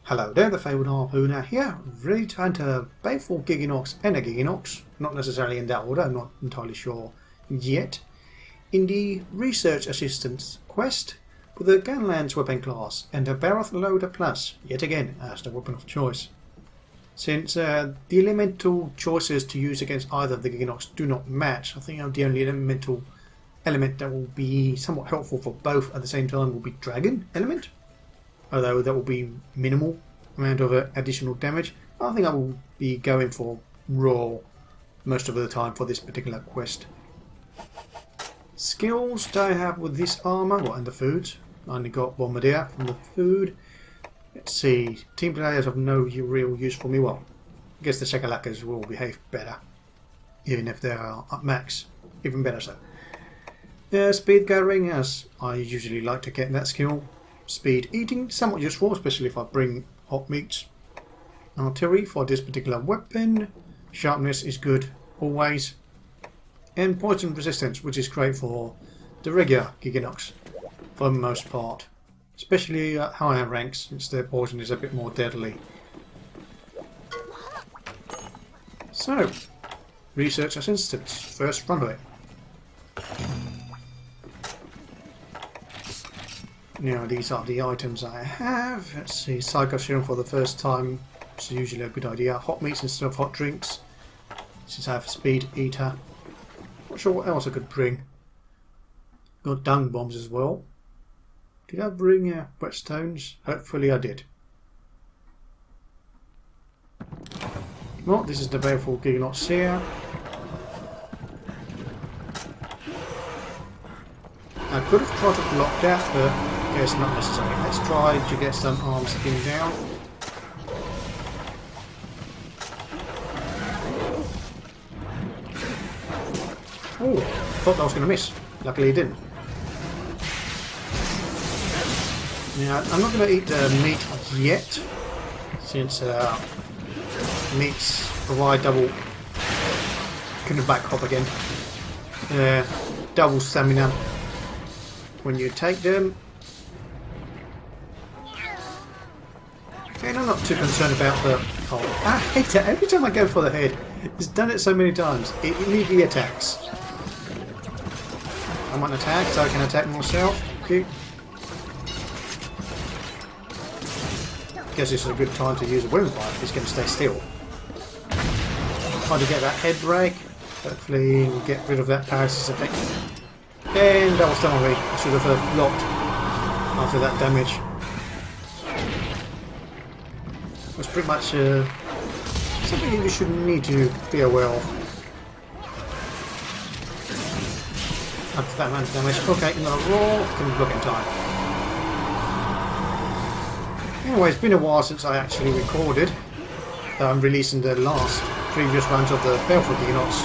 Hello there, the Fabled Harpooner here, ready to enter Baleful, Gigginox and a Gigginox, not necessarily in that order, I'm not entirely sure yet, in the Research Assistance quest with a Gunlance weapon class and a Barroth Loader Plus, yet again as the weapon of choice. Since the elemental choices to use against either of the Gigginox do not match, I think the only elemental element that will be somewhat helpful for both at the same time will be Dragon element. Although that will be minimal amount of additional damage. I think I will be going for raw most of the time for this particular quest. Skills that I have with this armour, and the foods. I only got Bombardier from the food. Let's see, team players have no real use for me. Well, I guess the Shakalakas will behave better, even if they are at max, even better so. Speed gathering, as I usually like to get that skill. Speed eating, somewhat useful, especially if I bring hot meats. Artillery for this particular weapon. Sharpness is good always. And poison resistance, which is great for the regular Gigginox for the most part. Especially at higher ranks, since their poison is a bit more deadly. So, Research Assistance, first run of it. Now these are the items I have. Let's see, Psycho Serum for the first time, which is usually a good idea. Hot meats instead of hot drinks. Since I have Speed Eater. Not sure what else I could bring. Got dung bombs as well. Did I bring whetstones? Hopefully I did. Well, this is the Baleful Gigginox here. I could have tried to block that, but it's not necessary. Let's try to get some arm skin down. Oh, thought that was going to miss. Luckily it didn't. Now, I'm not going to eat meat yet, since meats provide double... Couldn't back hop again. Double stamina when you take them. And I'm not too concerned about the... Oh, I hate it. Every time I go for the head, it's done it so many times. It immediately attacks. I want to attack, so I can attack myself. Okay. Guess this is a good time to use a wound fire if he's going to stay still. Try to get that head break. Hopefully we'll get rid of that paralysis effect. And double stun away. I should have blocked after that damage. It was pretty much something you should need to be aware of. After that amount of damage. Okay, another roll. Can block in time. Anyway, it's been a while since I actually recorded. I'm releasing the previous runs of the Baleful Gigginox.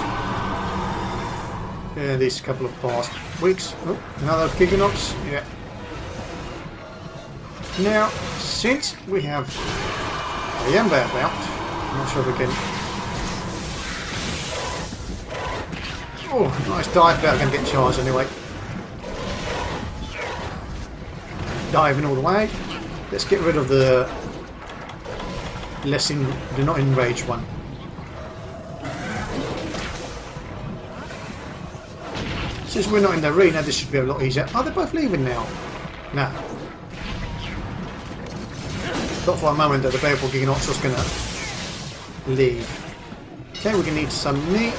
These couple of past weeks. Oh, another Gigginox. Yeah. Now, since we have a Yamba about, I'm not sure if we can. Oh, nice dive, but I'm going to get charged anyway. Diving all the way. Let's get rid of the the not enraged one. Since we're not in the arena, this should be a lot easier. Are they both leaving now? No. Thought for a moment that the Baleful Gigginox was going to leave. Okay, we're going to need some meat.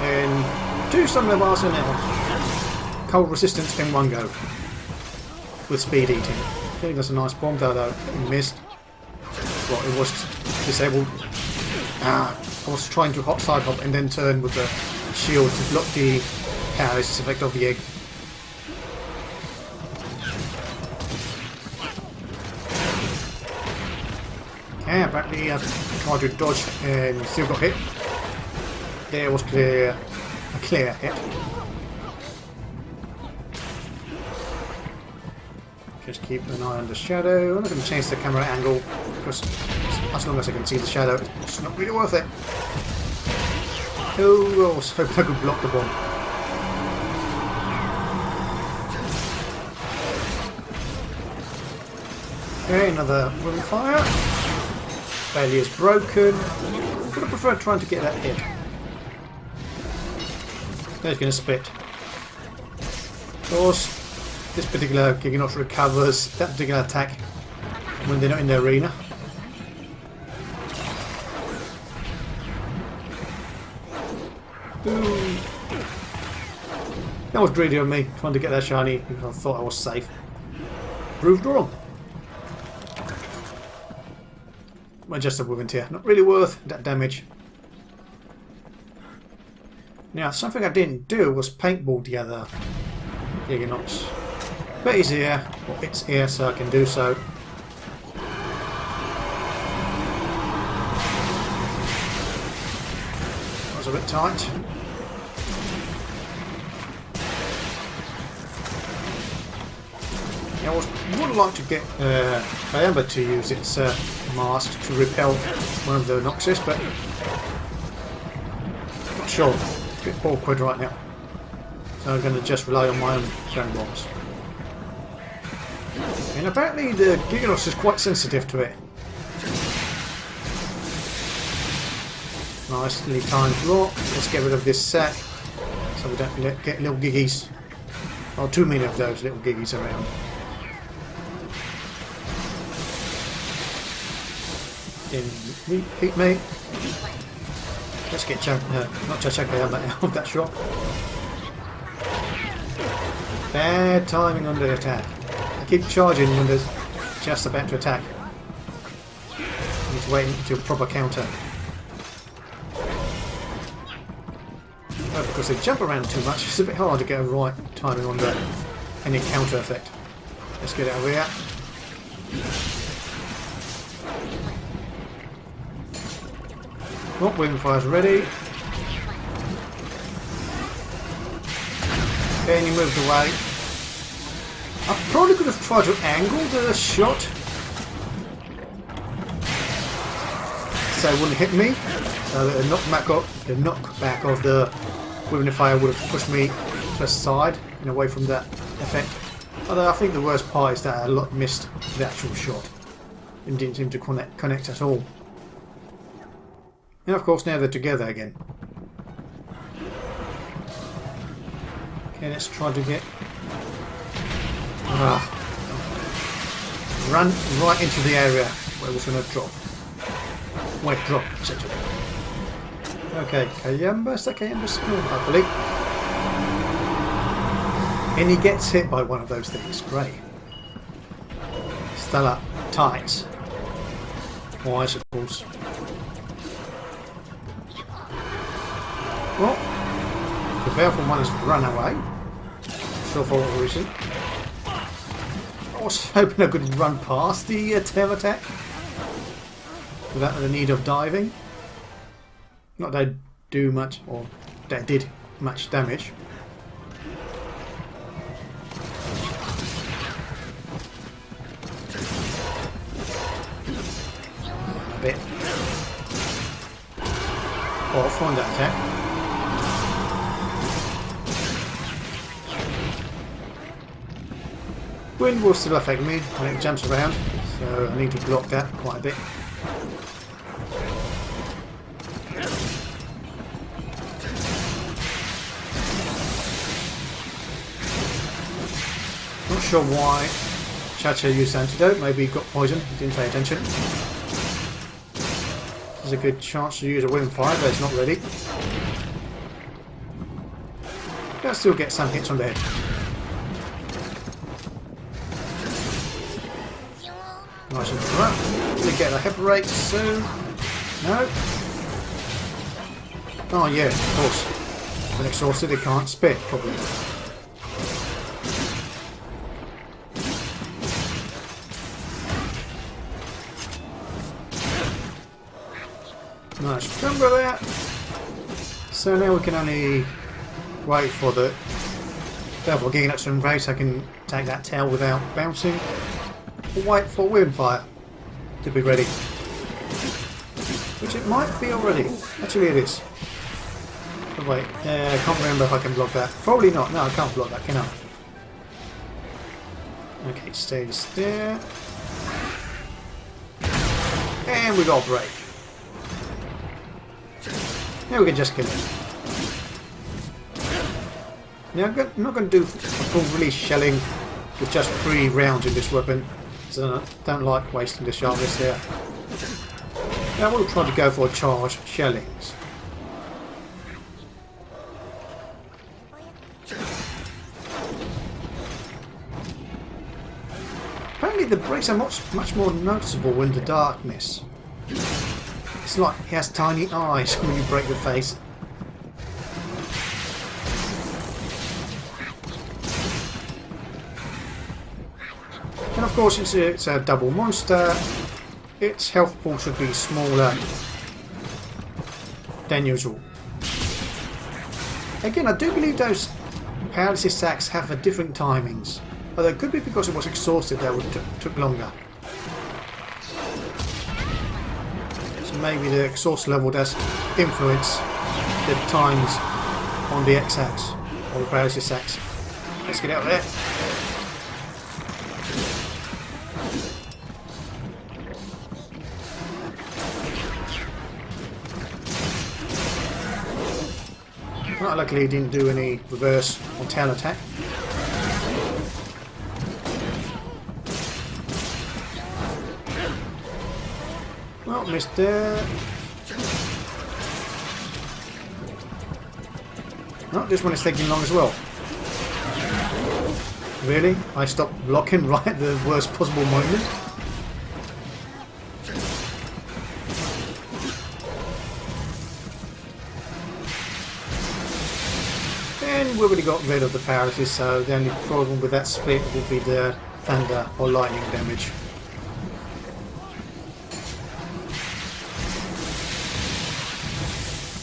And do some of us now. Cold resistance in one go. With speed eating. Okay, that's a nice bomb though, it missed. Well, it was disabled. I was trying to hot side hop and then turn with the shield to block the paralysis effect of the egg. Okay, apparently tried to dodge and still got hit. There was a clear hit. Just keep an eye on the shadow. I'm not going to change the camera angle because as long as I can see the shadow, it's not really worth it. Oh, I was hoping I could block the bomb. Okay, another wound fire. Barrier's broken. I would have preferred trying to get that hit. There's going to spit. Of course, this particular Gigginox recovers that particular attack when they're not in the arena. Ooh. That was greedy of me, trying to get that shiny because I thought I was safe. Proved wrong. Well, just a movement here. Not really worth that damage. Now, something I didn't do was paintball the other Gigginox. But he's here. Well, it's here, so I can do so. That was a bit tight. I would like to get Amber to use its mask to repel one of the Noxus, but not sure. A bit awkward right now. So I'm going to just rely on my own stone bombs. And apparently the Gigginox is quite sensitive to it. Nicely timed block. Let's get rid of this sack so we don't get little giggies. Or too many of those little giggies around. Didn't hit me. Let's get not Chachaka out of that shot. Bad timing on the attack. I keep charging when they're just about to attack. I need to wait until proper counter. Oh, because they jump around too much, it's a bit hard to get a right timing on any counter effect. Let's get out of here. Oh, Wingfire's ready. Okay, and he moved away. I probably could have tried to angle the shot so it wouldn't hit me. So the knockback of the Winged Fire would have pushed me to the side and away from that effect. Although I think the worst part is that I missed the actual shot and didn't seem to connect at all. And of course now they're together again. Okay, let's try to get... run right into the area where we're going to drop. Wait, drop, essentially. Okay, Kayamba, is that Kayamba's skill? Hopefully. And he gets hit by one of those things. Great. Stellar tights. Or icicles. Well, the Baleful one has run away. Sure for what reason. I was hoping I could run past the tail attack without the need of diving. Not that I do much, or that did much damage. A bit off on that attack. Wind will still affect me when it jumps around, so I need to block that quite a bit. Not sure why Chacha used antidote, maybe he got poisoned, didn't pay attention. There's a good chance to use a wind fire, but it's not ready. But I'll still get some hits on the head. Nice and rough. We get a hip rate soon. No? Oh yeah, of course. When exhausted it can't spit properly. Nice. Remember that? So now we can only wait for the Baleful Gigginox to embrace. I can take that tail without bouncing. Wait for Windfire to be ready. Which it might be already. Actually it is. But wait, I can't remember if I can block that. Probably not. No, I can't block that, can I? Okay, it stays there. And we got a break. Now we can just kill him. Now I'm not going to do a full release shelling with just 3 rounds in this weapon, so I don't like wasting the sharpness there. Now we'll try to go for charge shellings. Apparently the breaks are much more noticeable in the darkness. It's like he has tiny eyes when you break the face. And of course it's a double monster. Its health pool should be smaller than usual. Again, I do believe those paralysis sacks have a different timings. Although it could be because it was exhausted that it took longer. So maybe the exhaust level does influence the times on the X-ax or the paralysis sacks. Let's get out of there. Well, luckily he didn't do any reverse or tail attack. Well, missed there. Oh, this one is taking long as well. Really? I stopped blocking right at the worst possible moment? And we already got rid of the paralysis, so the only problem with that split will be the thunder or lightning damage.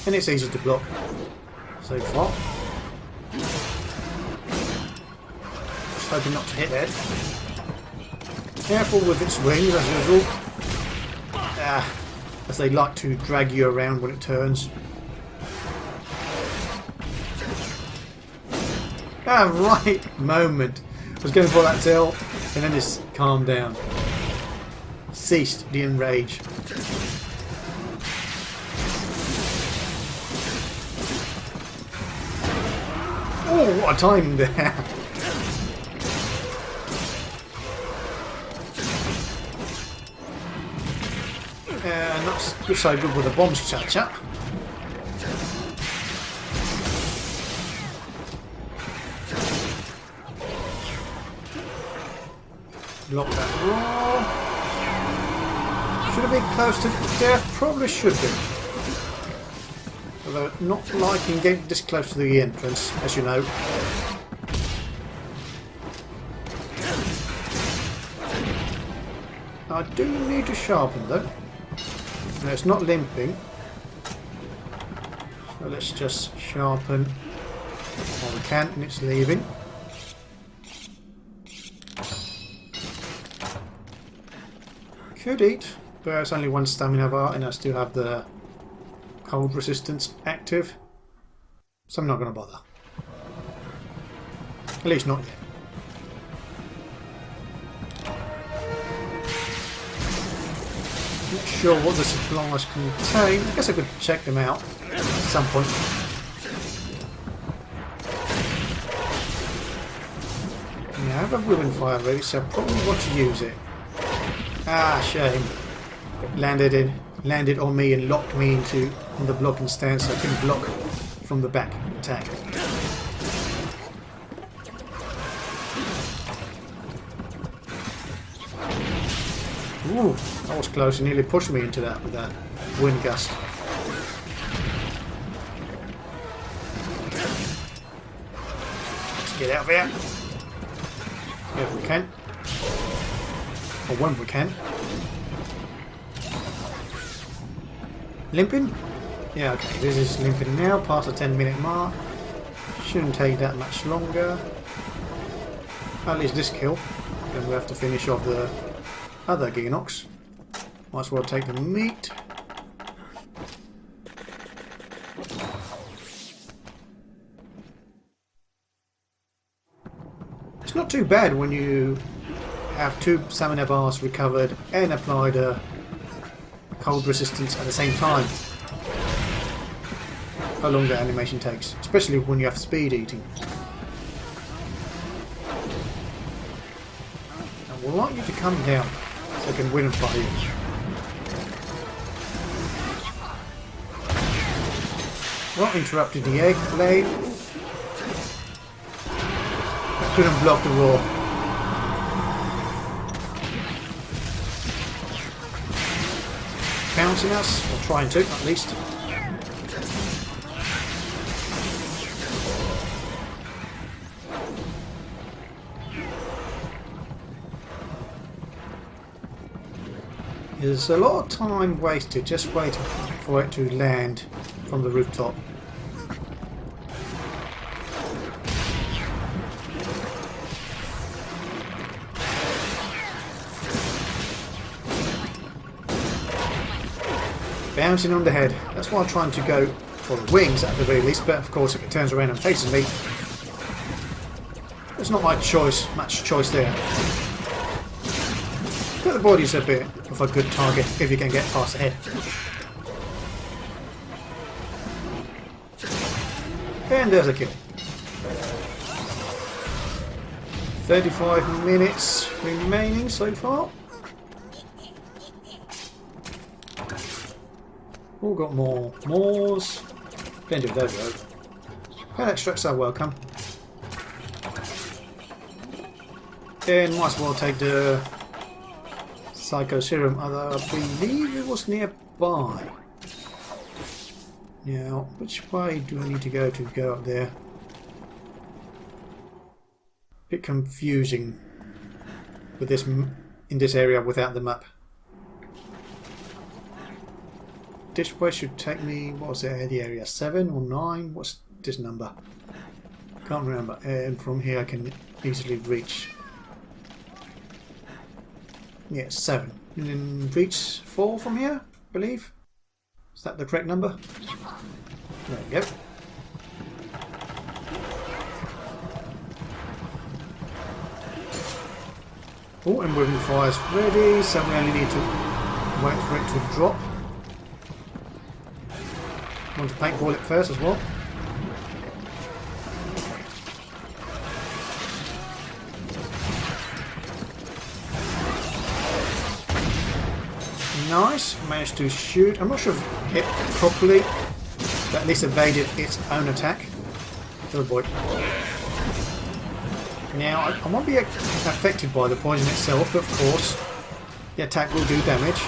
And it's easy to block so far. Just hoping not to hit that. Careful with its wings as usual. As they like to drag you around when it turns. Right moment. I was going for that tail and then just calmed down. Ceased the enrage. Oh, what a timing there! Not so good with the bombs, cha-cha. Block that roll. Should have been close to death, probably should be. Although not liking getting this close to the entrance, as you know. I do need to sharpen though. No, it's not limping. So let's just sharpen while we can, and it's leaving. Could eat, but there's only 1 stamina bar and I still have the cold resistance active, so I'm not going to bother. At least not yet. Not sure what the supplies contain. I guess I could check them out at some point. Yeah, I have a ribbon fire ready, so I probably want to use it. Ah, shame. It landed on me and locked me into the blocking stance, so I couldn't block from the back attack. Ooh, that was close. It nearly pushed me into that with that wind gust. Let's get out of here. If we can. Or when we can. Limping? Yeah, okay, this is limping now, past the 10-minute mark. Shouldn't take that much longer. At least this kill. Then we have to finish off the other Gigginox. Might as well take the meat. It's not too bad when you have 2 stamina bars recovered and applied a cold resistance at the same time. How long that animation takes, especially when you have speed eating. I would like you to come down so I can win and fight you. Well, interrupted the egg blade. I couldn't block the roar. Bouncing us, or trying to at least. There's a lot of time wasted just waiting for it to land from the rooftop. Bouncing on the head. That's why I'm trying to go for the wings at the very least, but of course if it turns around and faces me, there's not much choice there. But the body's a bit of a good target if you can get past the head. And there's a kill. 35 minutes remaining so far. All got mores. Plenty of those though. Well, extracts are welcome. And might as well take the Psycho Serum, although I believe it was nearby. Now, which way do I need to go up there? Bit confusing with this in this area without the map. This way should take me, what was it, the area 7 or 9? What's this number? Can't remember. And from here I can easily reach. Yeah, 7. And then reach 4 from here, I believe. Is that the correct number? There we go. Oh, and moving fire's ready, so we only need to wait for it to drop. I want to paintball it first as well. Nice, managed to shoot. I'm not sure if it hit properly, but at least evaded its own attack. Oh boy. Now, I won't be affected by the poison itself, but of course, the attack will do damage.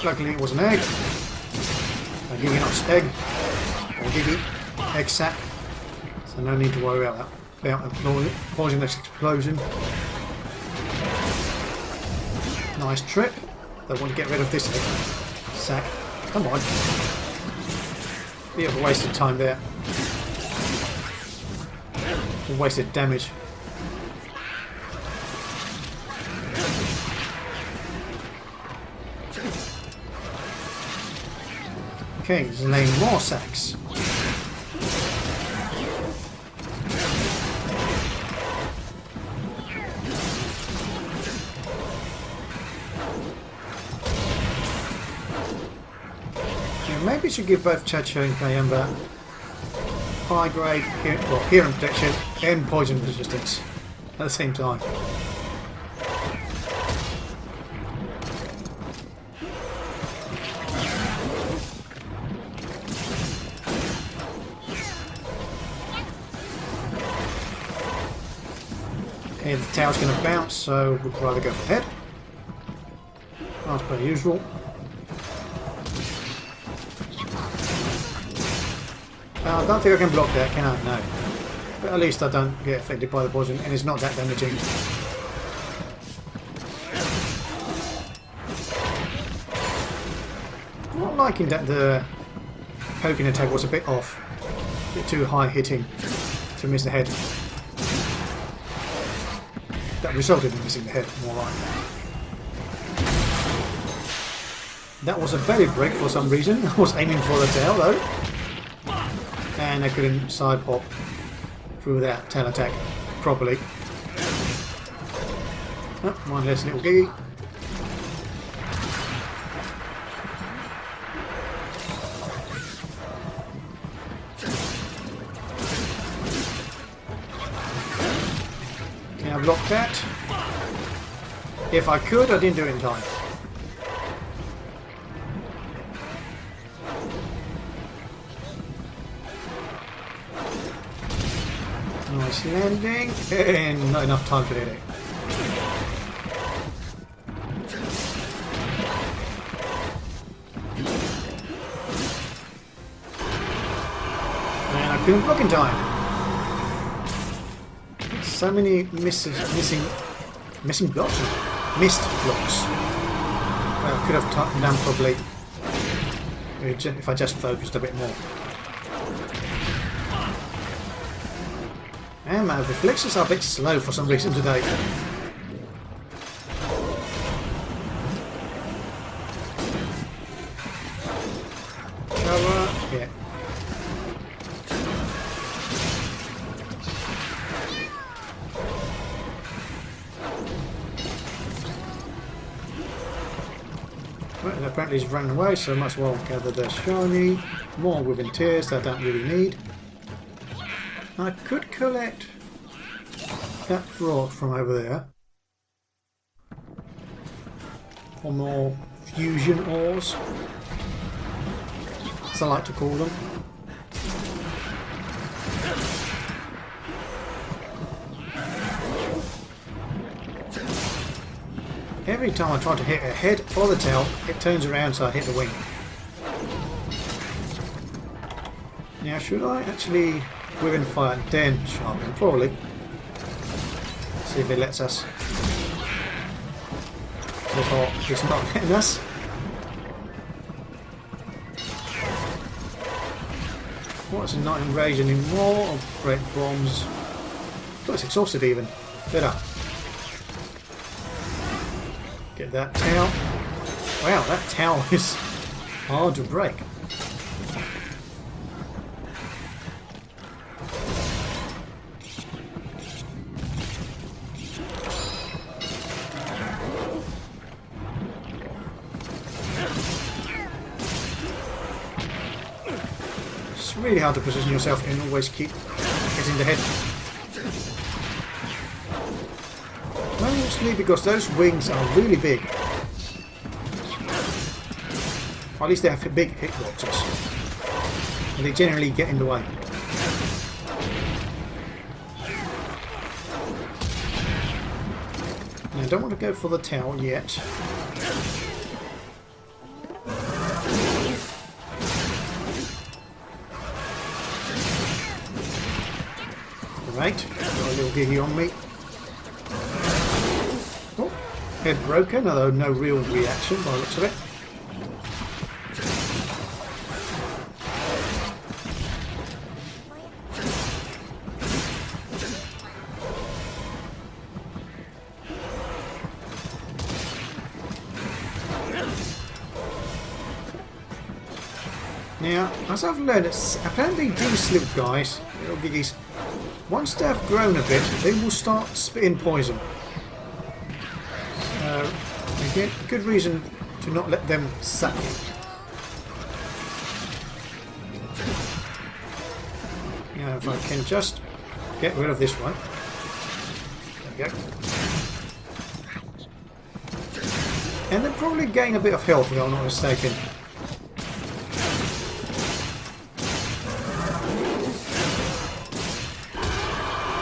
Luckily it was an egg. A Gigginox egg. Or Giggy egg sac. So no need to worry about that. About a poisonous explosion. Nice trip. Don't want to get rid of this egg sac. Come on. Bit of a waste of time there. Or wasted damage. Okay, he's laying more sacks. Yeah, maybe we should give both Chacho and Kayamba high grade hearing protection and poison resistance at the same time. And the tower's going to bounce, so we'd rather go for head. As per usual. I don't think I can block that, can I? No. But at least I don't get affected by the poison, and it's not that damaging. I'm not liking that the poking attack was a bit off. A bit too high hitting to miss the head. That resulted in missing the head, more like that. That was a belly break for some reason. I was aiming for the tail though. And I couldn't side pop through that tail attack properly. Oh, one less little giggy. Can I block that? If I could, I didn't do it in time. Nice landing, and not enough time to hit it. And I couldn't block in time. So many missing blocks. Missed blocks. Well, I could have taken down probably if I just focused a bit more. And my reflexes are a bit slow for some reason today. Cover, yeah. Well, apparently he's running away, so I might as well gather the shiny. More within tears that I don't really need. I could collect that rock from over there. Or more fusion ores, as I like to call them. Every time I try to hit a head or the tail, it turns around so I hit the wing. Now should I actually, within fire, then sharpen? Probably. See if it lets us. So far it's not letting us. What's not enraged anymore? I'll break bombs. Oh, it's exhausted even. Better. Get that towel. Wow, that towel is hard to break. It's really hard to position yourself and always keep getting the head. Mostly because those wings are really big. Or at least they have big hitboxes. And they generally get in the way. Now, I don't want to go for the towel yet. Right, got a little giggy on me. Oh, head broken, although no real reaction by the looks of it. Now, as I've learned, apparently these little guys, little giggies, once they've grown a bit, they will start spitting poison. Again, good reason to not let them suck you. Now, if I can just get rid of this one. There we go. And they'll probably gain a bit of health if I'm not mistaken.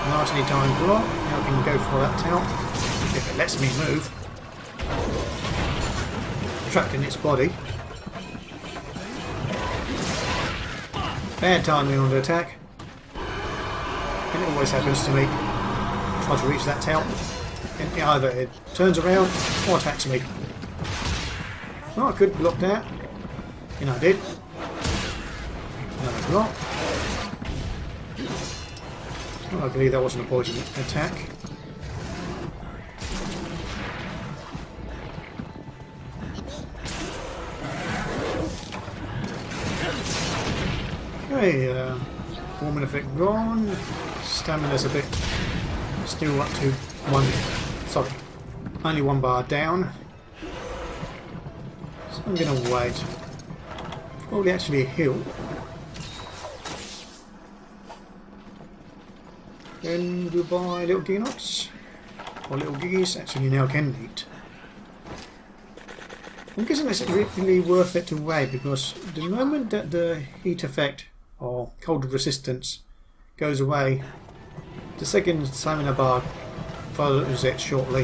Nicely timed block. Now I can go for that towel if it lets me move. Trapped in its body. Bad timing on the attack. And it always happens to me. Try to reach that towel, and either it turns around or attacks me. Oh, I could block that. And I did. Another block. Well, I believe that wasn't a poison attack. Okay, warming effect gone. Stamina's a bit still up to only one bar down. So I'm going to wait. Probably actually a hill. Then goodbye, little Gigginox. Or little Giggies, actually now can eat. I'm guessing it's really worth it to wait, because the moment that the heat effect or cold resistance goes away, the second stamina bar follows it shortly.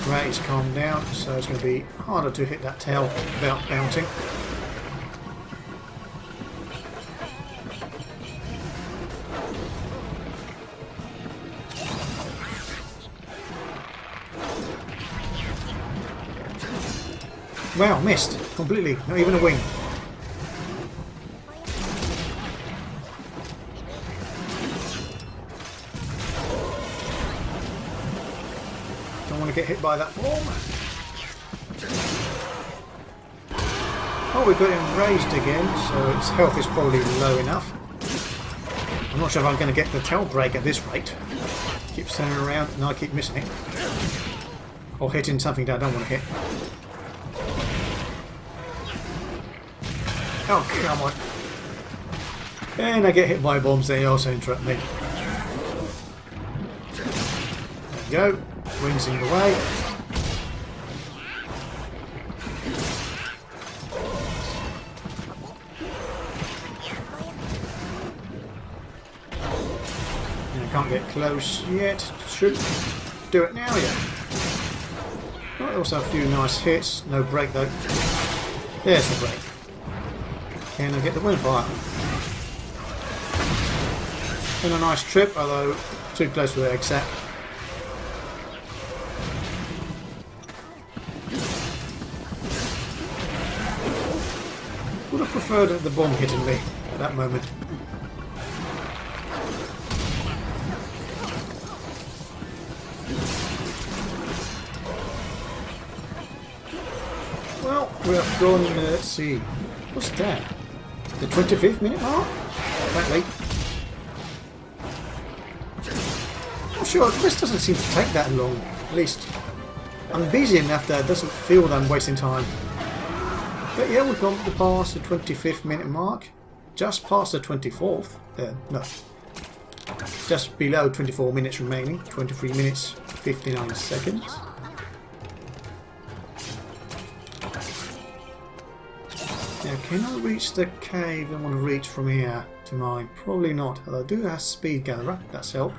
Rat is calmed down, so it's going to be harder to hit that tail without bouncing. Wow, missed completely, not even a wing. Don't want to get hit by that bomb. Oh, we've got him raised again, so its health is probably low enough. I'm not sure if I'm going to get the tail break at this rate. Keeps turning around and I keep missing it. Or hitting something that I don't want to hit. Oh, come on. And I get hit by bombs, they also interrupt me. There we go. Wings in the way. And I can't get close yet. Should do it now, yeah. Oh, also a few nice hits. No break though. There's the break. Can I get the wind fire? And a nice trip, although too close for the egg sack. Would have preferred the bomb hitting me at that moment. Well, we have gone, let's see, what's that? The 25th minute mark? That late. Not sure, this doesn't seem to take that long. At least I'm busy enough that it doesn't feel that I'm wasting time. But yeah, we've gone past the 25th minute mark. Just past the 24th. No. Just below 24 minutes remaining. 23 minutes, 59 seconds. Now, can I reach the cave I want to reach from here to mine? Probably not, although I do have speed gatherer, that's helped.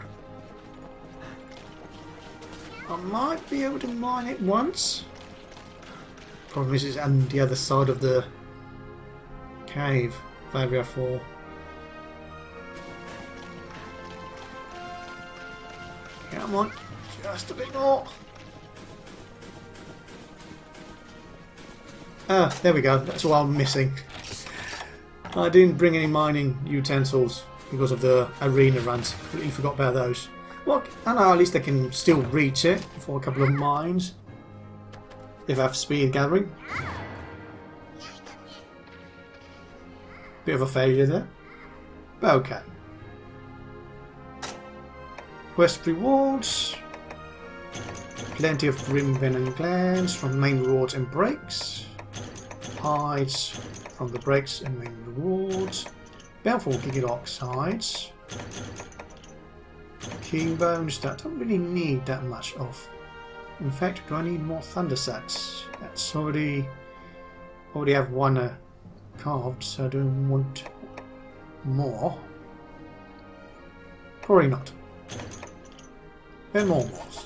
I might be able to mine it once. Problem is it's on the other side of the cave, area 4. Come on, just a bit more. Ah, there we go. That's what I'm missing. I didn't bring any mining utensils because of the arena runs. Completely forgot about those. Well, I know at least I can still reach it for a couple of mines if I have speed gathering. Bit of a failure there, but okay. Quest rewards. Plenty of Grim Venom glands from main rewards and breaks. Hides from the breaks and main rewards. Baleful Gigginox hides. King bones that I don't really need that much of. In fact, do I need more thunder sacks? That's already have one carved, so I don't want more. Probably not. And more walls.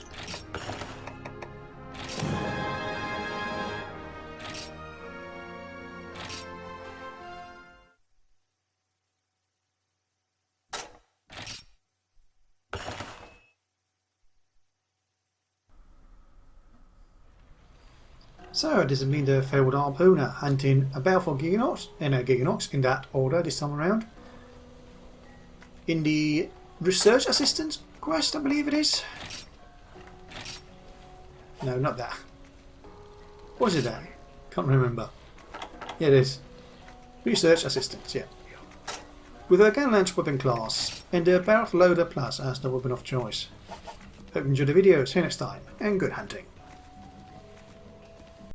So this has been the Fabled Harpooner hunting a Baleful Gigginox and a Gigginox in that order this time around. In the research assistant quest, I believe it is. No, not that. What is it then? Can't remember. Yeah, it is. Research Assistance, yeah. With a Gunlance weapon class and a Barroth Loader Plus as the weapon of choice. Hope you enjoyed the video, see you next time, and good hunting.